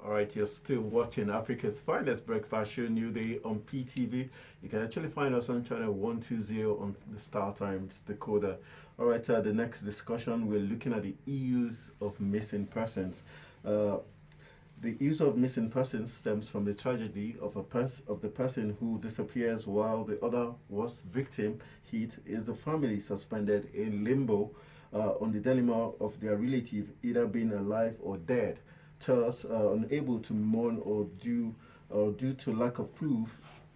All right, you're still watching Africa's finest breakfast show, New Day on PTV. You can actually find us on channel 120 on the Star Times decoder. All right, the next discussion, we're looking at the issues of missing persons. Uh, the issue of missing persons stems from the tragedy of the person who disappears while the other was victim hit is the family suspended in limbo on the dilemma of their relative either being alive or dead, thus unable to mourn or due to lack of proof,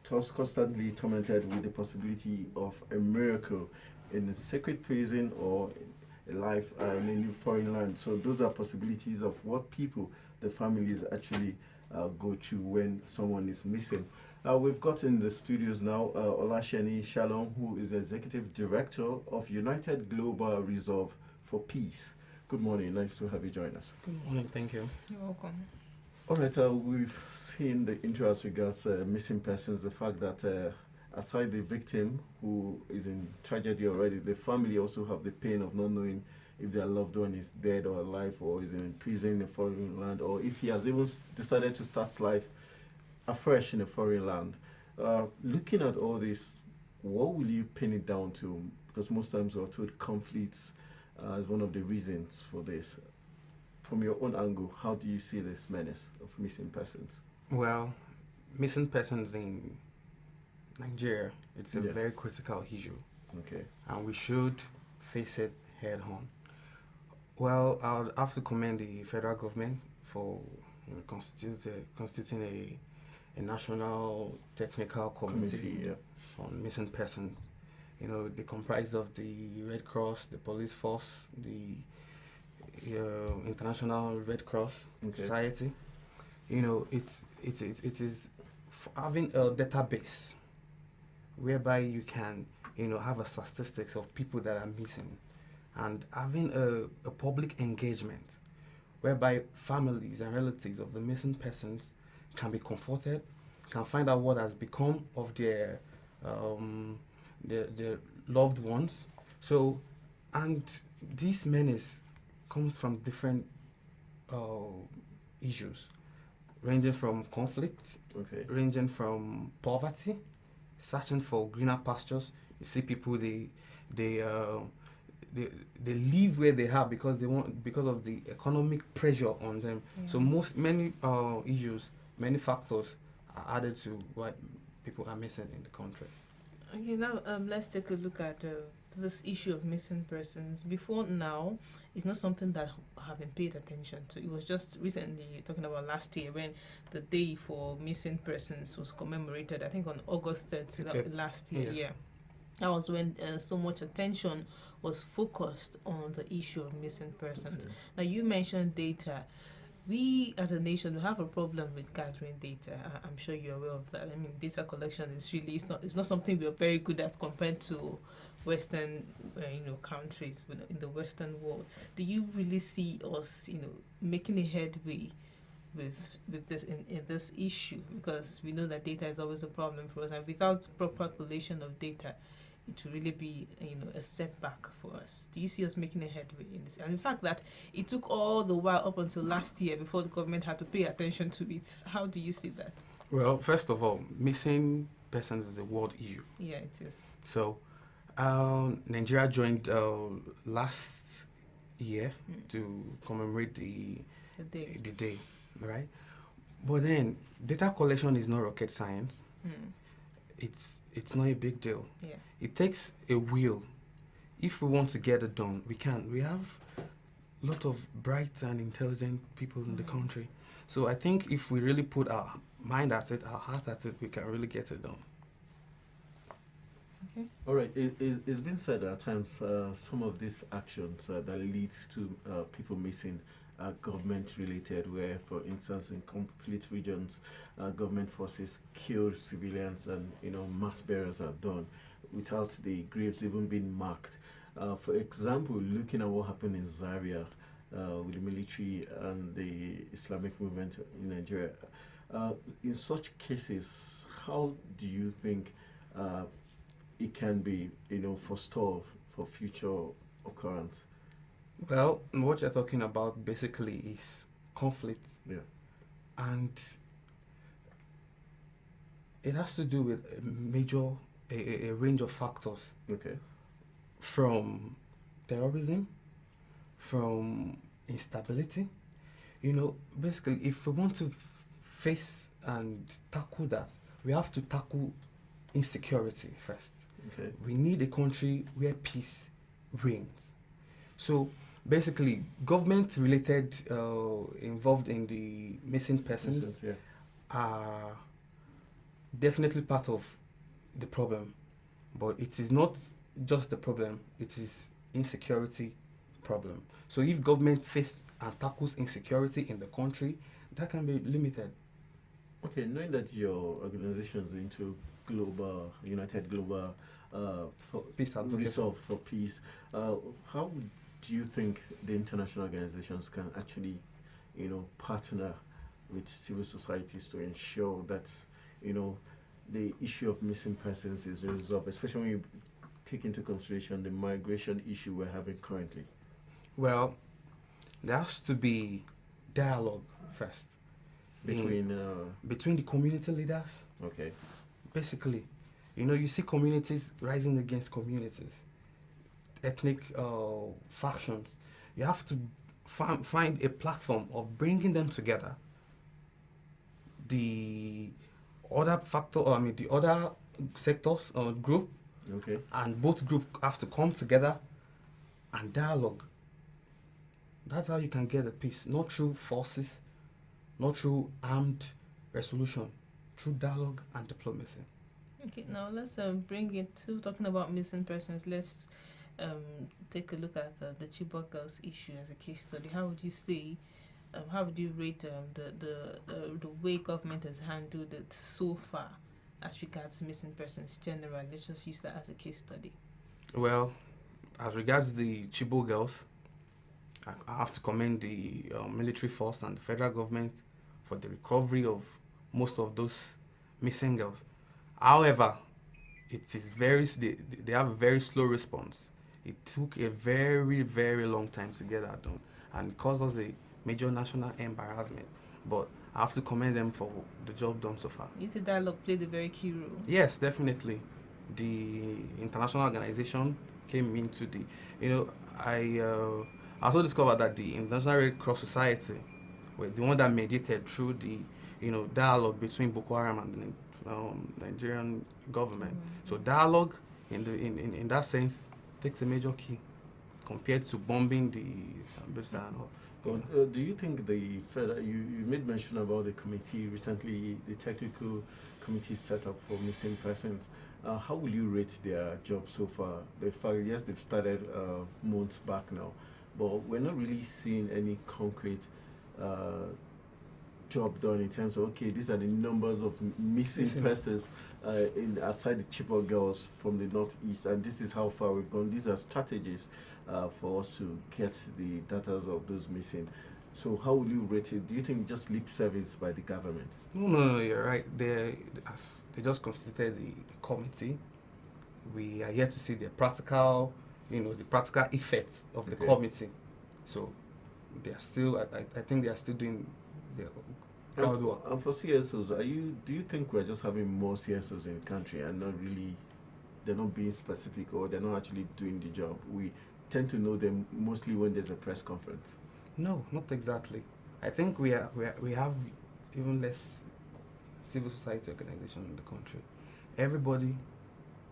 thus constantly tormented with the possibility of a miracle in a sacred prison or a life in a new foreign land. So those are possibilities of what people, the families actually go through when someone is missing. We've got in the studios now Olaseni Shalom, who is the Executive Director of United Global Resolve for Peace. Good morning, nice to have you join us. Good morning, thank you. You're welcome. All right, we've seen the intro as regards missing persons, the fact that aside the victim who is in tragedy already, the family also have the pain of not knowing if their loved one is dead or alive or is in prison in a foreign land, or if he has even decided to start life afresh in a foreign land. Looking at all this, what will you pin it down to? Because most times we're told conflicts is one of the reasons for this. From your own angle, how do you see this menace of missing persons? Well, missing persons in Nigeria, it's a very critical issue. Okay. And we should face it head on. Well, I'll have to commend the federal government for constituting a national technical committee on missing persons. They comprise of the Red Cross, the police force, the International Red Cross Society. It is having a database whereby you can have a statistics of people that are missing, and having a public engagement whereby families and relatives of the missing persons can be comforted, can find out what has become of their loved ones. So, and this menace comes from different issues, ranging from conflict, ranging from poverty, searching for greener pastures. You see people they live where they are because of the economic pressure on them. Yeah. So many issues, many factors are added to what people are missing in the country. Okay, now let's take a look at this issue of missing persons. Before now, it's not something that have been paid attention to. It was just recently, talking about last year, when the day for missing persons was commemorated, I think on August 3rd last year. Yes. Yeah. That was when so much attention was focused on the issue of missing persons. Okay. Now, you mentioned data. We, as a nation, we have a problem with gathering data. I'm sure you're aware of that. I mean, data collection is really it's not something we're very good at compared to Western, countries in the Western world. Do you really see us, making a headway with this in this issue? Because we know that data is always a problem for us, and without proper collation of data, it will really be a setback for us. Do you see us making a headway in this? And the fact that it took all the while up until last year before the government had to pay attention to it, how do you see that? Well, first of all, missing persons is a world issue. Yeah, it is. So, Nigeria joined last year to commemorate the day, right? But then, data collection is not rocket science. It's not a big deal. Yeah. It takes a will. If we want to get it done, we can. We have a lot of bright and intelligent people in the country. So I think if we really put our mind at it, our heart at it, we can really get it done. Okay. All right. It's been said at times some of these actions that leads to people missing government-related, where, for instance, in conflict regions, government forces kill civilians and mass burials are done without the graves even being marked. For example, looking at what happened in Zaria with the military and the Islamic movement in Nigeria, in such cases, how do you think it can be, forestalled for future Well, what you're talking about basically is conflict. Yeah. And it has to do with a range of factors, Okay. from terrorism, from instability. Basically, if we want to face and tackle that, we have to tackle insecurity first. Okay. We need a country where peace reigns. So basically, government related involved in the missing persons Yeah. are definitely part of the problem, but it is not just the problem, it is insecurity problem. So if government face and tackles insecurity in the country, that can be limited. Okay, knowing that your organization is into United Global for Peace advocacy. Resolve for Peace, how do you think the international organizations can actually, partner with civil societies to ensure that, the issue of missing persons is resolved, especially when you take into consideration the migration issue we're having currently? Well, there has to be dialogue first Between, the community leaders. okay. Basically, you see communities rising against communities, ethnic factions. You have to find a platform of bringing them together. The other the other sectors or group, Okay. and both group have to come together and dialogue. That's how you can get the peace, not through forces, not through armed resolution, through dialogue and diplomacy. Okay, now let's bring it to talking about missing persons. Let's take a look at the Chibok girls issue as a case study. How would you say, how would you rate the way government has handled it so far as regards missing persons generally? Let's just use that as a case study. Well, as regards the Chibok girls, I have to commend the military force and the federal government for the recovery of most of those missing girls. However, it is they have a very slow response. It took a very, very long time to get that done, and it caused us a major national embarrassment. But I have to commend them for the job done so far. You see, dialogue played a very key role. Yes, definitely. The international organization came into the, I also discovered that the International Red Cross Society were the one that mediated through the, dialogue between Boko Haram and the Nigerian government. So dialogue, in that sense, takes a major key compared to bombing the Sambisa and all. But do you think the federal, you made mention about the committee recently, the technical committee set up for missing persons. How will you rate their job so far? Yes, they've started months back now, but we're not really seeing any concrete job done in terms of, okay, these are the numbers of missing persons aside the Chibok girls from the northeast, and this is how far we've gone. These are strategies for us to get the data of those missing. So how will you rate it? Do you think just lip service by the government? No, you're right. They just constituted the committee. We are yet to see the practical effect of the committee. So they are still, I think they are still doing their groundwork. And for CSOs, do you think we're just having more CSOs in the country and they're not being specific, or they're not actually doing the job? We tend to know them mostly when there's a press conference. No, not exactly. I think we have even less civil society organization in the country.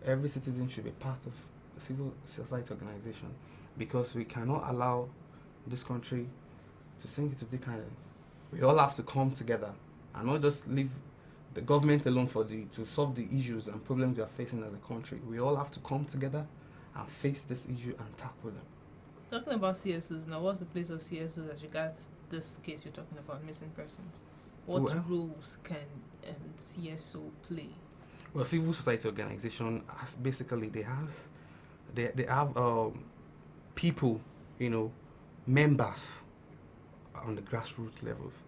Every citizen should be part of a civil society organization, because we cannot allow this country to sink into decadence. We all have to come together and not just leave the government alone to solve the issues and problems we are facing as a country. We all have to come together and face this issue and tackle them. Talking about CSOs now, what's the place of CSOs as regards this case you're talking about, missing persons? What roles can CSO play? Well, civil society organization has basically they have people, members on the grassroots levels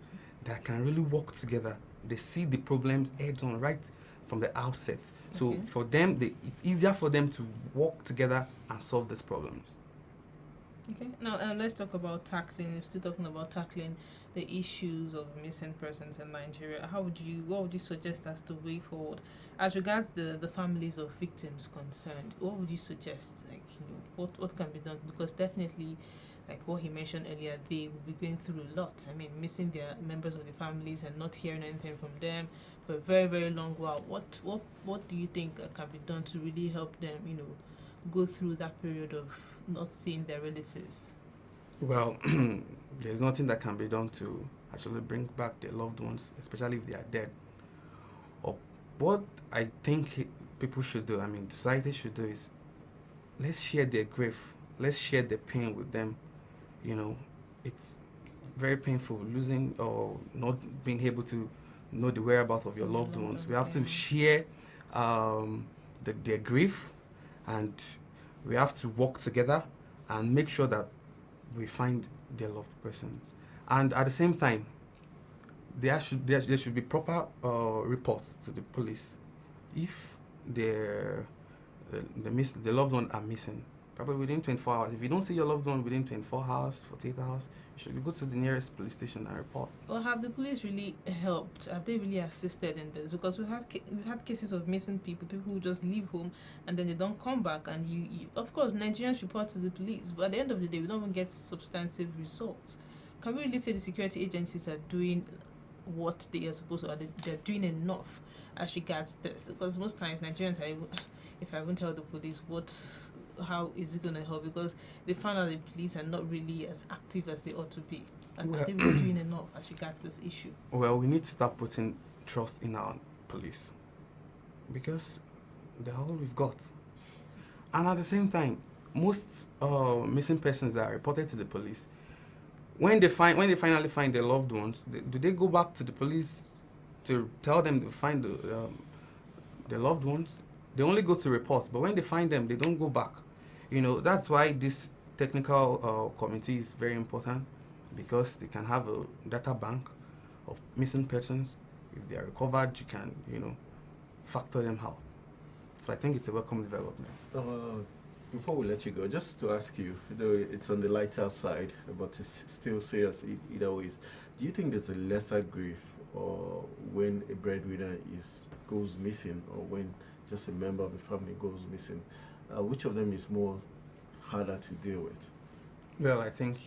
that can really work together. They see the problems head on right from the outset. So for them, it's easier for them to work together and solve these problems. Okay. Now let's talk about tackling. We're still talking about tackling the issues of missing persons in Nigeria. What would you suggest as the way forward, as regards the families of victims concerned? What would you suggest? Like, what can be done? Because definitely, like what he mentioned earlier, they will be going through a lot. I mean, missing their members of the families and not hearing anything from them for a very, very long while. What do you think can be done to really help them? Go through that period of not seeing their relatives? Well, there's nothing that can be done to actually bring back their loved ones, especially if they are dead. Or what I think people should do, I mean, society should do is let's share their grief, let's share the pain with them. It's very painful losing or not being able to know the whereabouts of your loved ones. We have to share their grief, and we have to work together and make sure that we find their loved person. And at the same time, there should be proper reports to the police if the loved one are missing. Probably within 24 hours. If you don't see your loved one within 24 hours, 48 hours, you should go to the nearest police station and report. Well, have the police really helped? Have they really assisted in this? Because we've had cases of missing people who just leave home and then they don't come back. And you of course, Nigerians report to the police, but at the end of the day, we don't even get substantive results. Can we really say the security agencies are doing what they are supposed to? They're doing enough as regards this? Because most times Nigerians are even, if I won't tell the police how is it going to help, because they found out the police are not really as active as they ought to be, and are they really doing enough as regards this issue? Well, we need to start putting trust in our police, because they're all we've got. And at the same time, most missing persons that are reported to the police, when they finally find their loved ones, do they go back to the police to tell them to find their loved ones? They only go to report, but when they find them, they don't go back. That's why this technical committee is very important, because they can have a data bank of missing persons. If they are recovered, you can, factor them out. So I think it's a welcome development. Before we let you go, just to ask you, though it's on the lighter side, but it's still serious either ways, do you think there's a lesser grief or when a breadwinner goes missing, or when just a member of the family goes missing? Which of them is more harder to deal with? Well, I think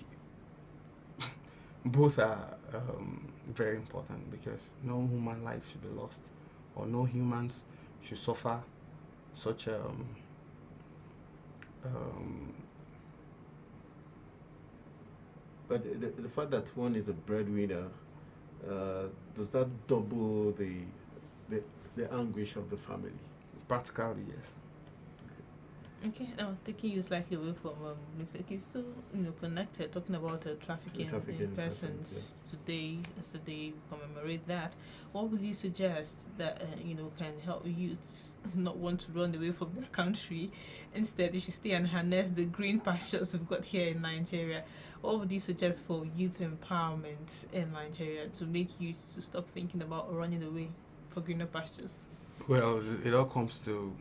both are very important, because no human life should be lost, or no humans should suffer such but the fact that one is a breadwinner, does that double the anguish of the family? Practically, yes. Okay, now taking you slightly away from Mr. It's still connected, talking about trafficking in persons today, as the day we commemorate that. What would you suggest that can help youths not want to run away from their country? Instead, they should stay and harness the green pastures we've got here in Nigeria. What would you suggest for youth empowerment in Nigeria to make youths to stop thinking about running away for greener pastures? Well, it all comes to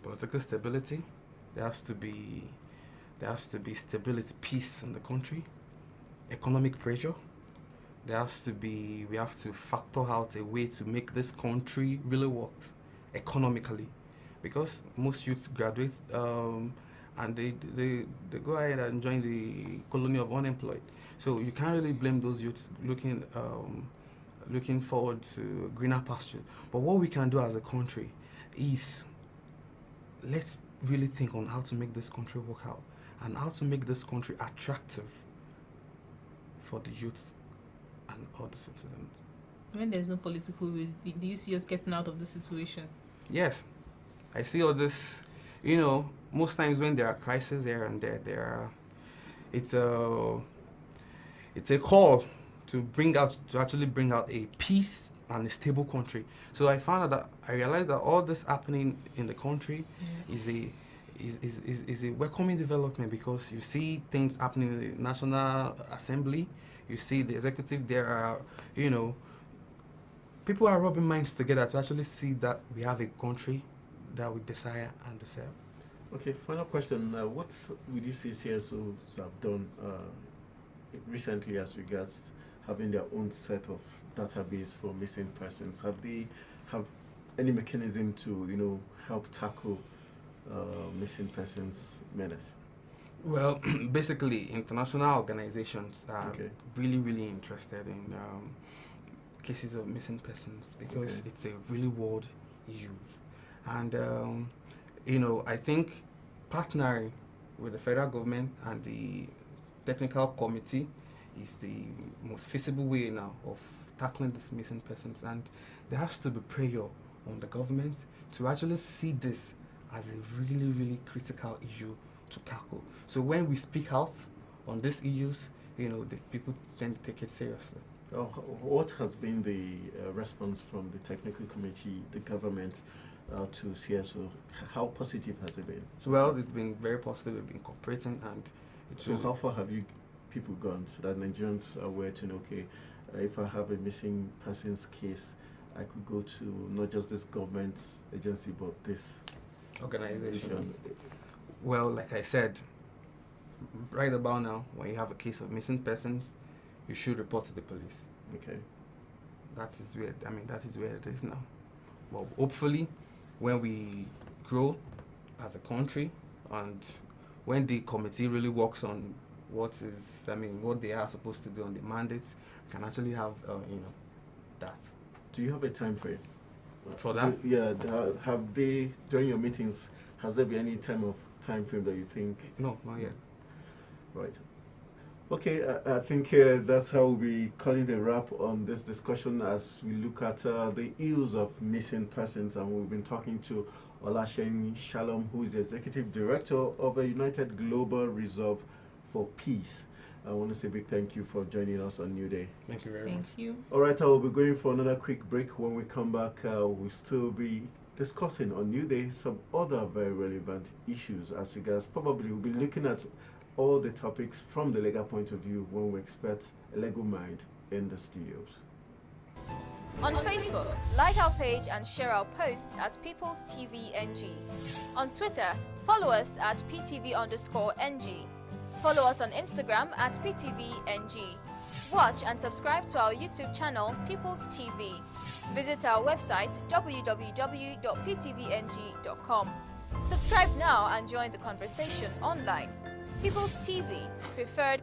political stability. There has to be stability, peace in the country. Economic pressure. We have to factor out a way to make this country really work economically, because most youths graduate and they go ahead and join the colony of unemployed. So you can't really blame those youths looking forward to greener pasture. But what we can do as a country is, let's really think on how to make this country work out, and how to make this country attractive for the youth and all the citizens. When there's no political will, do you see us getting out of this situation? Yes, I see all this. Most times when there are crises here and there, it's a call to actually bring out a peace and a stable country. So I realized that all this happening in the country is a welcoming development, because you see things happening in the National Assembly, you see the executive. There are, people are rubbing minds together to actually see that we have a country that we desire and deserve. Okay, final question. What would you say CSOs have done recently as regards having their own set of database for missing persons? Have any mechanism to help tackle missing persons menace? Well, basically, international organizations are Okay. really, really interested in cases of missing persons because Okay. it's a really world issue. And, I think partnering with the federal government and the technical committee is the most feasible way now of tackling these missing persons. And there has to be prayer on the government to actually see this as a really, really critical issue to tackle. So when we speak out on these issues, the people tend to take it seriously. What has been the response from the technical committee, the government, to CSO? How positive has it been? Well, it's been very positive. We've been cooperating, and it's So really- how far have you people gone so that Nigerians are aware to know, okay, if I have a missing persons case, I could go to not just this government agency, but this organization. Well, like I said, right about now, when you have a case of missing persons, you should report to the police. Okay. That is where it is now. Well, hopefully, when we grow as a country, and when the committee really works on what they are supposed to do on the mandates, we can actually have, that. Do you have a time frame? For that? Have they, during your meetings, has there been any time frame that you think? No, not yet. Right. Okay, I think that's how we'll be calling the wrap on this discussion as we look at the ills of missing persons, and we've been talking to Olaseni Shalom, who is the Executive Director of a United Global Reserve for Peace. I want to say a big thank you for joining us on New Day. Thank you very much. Thank you. All right, I will be going for another quick break. When we come back, we'll still be discussing on New Day some other very relevant issues as regards, probably we'll be looking at all the topics from the legal point of view when we expect a legal mind in the studios. On Facebook, like our page and share our posts at People's TV NG. On Twitter, follow us at PTV_NG. Follow us on Instagram at PTVNG. Watch and subscribe to our YouTube channel, People's TV. Visit our website, www.ptvng.com. Subscribe now and join the conversation online. People's TV, preferred